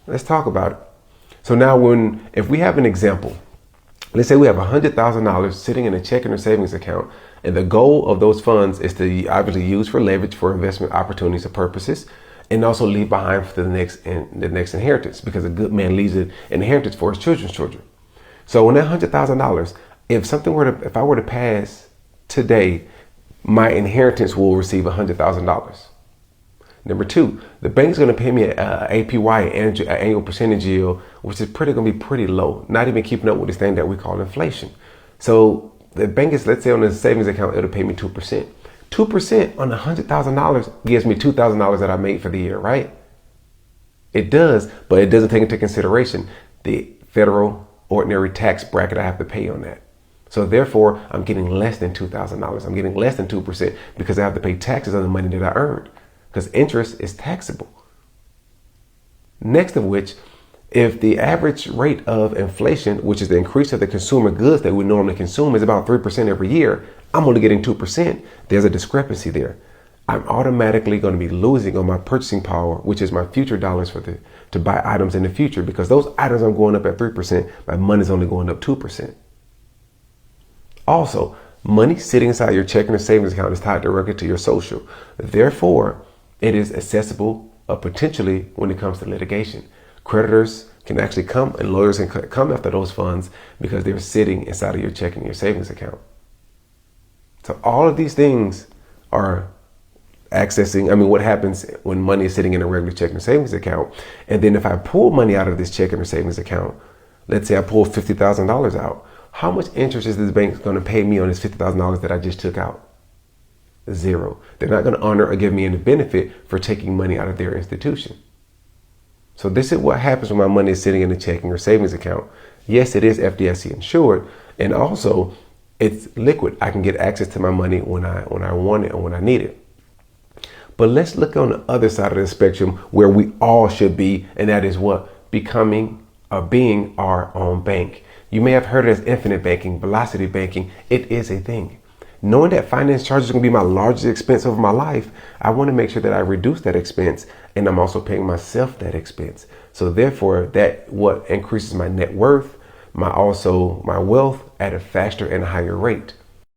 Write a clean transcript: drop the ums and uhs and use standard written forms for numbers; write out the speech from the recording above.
Let's talk about it. So now if we have an example, let's say we have $100,000 sitting in a checking or savings account, and the goal of those funds is to obviously use for leverage for investment opportunities or purposes, and also leave behind for the next inheritance, because a good man leaves an inheritance for his children's children. So when that $100,000, if I were to pass today, my inheritance will receive $100,000. Number two, the bank is going to pay me an APY, annual percentage yield, which is going to be pretty low, not even keeping up with this thing that we call inflation. So the bank is, let's say on the savings account, it'll pay me 2%. 2% on $100,000 gives me $2,000 that I made for the year, right? It does, but it doesn't take into consideration the federal ordinary tax bracket I have to pay on that. So therefore, I'm getting less than $2,000. I'm getting less than 2% because I have to pay taxes on the money that I earned, because interest is taxable. Next of which, if the average rate of inflation, which is the increase of the consumer goods that we normally consume, is about 3% every year, I'm only getting 2%. There's a discrepancy there. I'm automatically going to be losing on my purchasing power, which is my future dollars to buy items in the future, because those items are going up at 3%. My money's only going up 2%. Also, money sitting inside your checking or savings account is tied directly to your social. Therefore, it is accessible potentially when it comes to litigation. Creditors can actually come, and lawyers can come after those funds because they're sitting inside of your checking or your savings account. So all of these things are what happens when money is sitting in a regular checking or savings account. And then if I pull money out of this checking or savings account, let's say I pull $50,000 out, how much interest is this bank going to pay me on this $50,000 that I just took out? Zero. They're not going to honor or give me any benefit for taking money out of their institution. So this is what happens when my money is sitting in a checking or savings account. Yes, it is FDIC insured, and also it's liquid. I can get access to my money when I want it or when I need it. But let's look on the other side of the spectrum where we all should be, and that is what? Becoming or being our own bank. You may have heard it as infinite banking, velocity banking. It is a thing. Knowing that finance charges are going to be my largest expense of my life, I want to make sure that I reduce that expense, and I'm also paying myself that expense. So therefore, that what increases my net worth, my wealth at a faster and higher rate.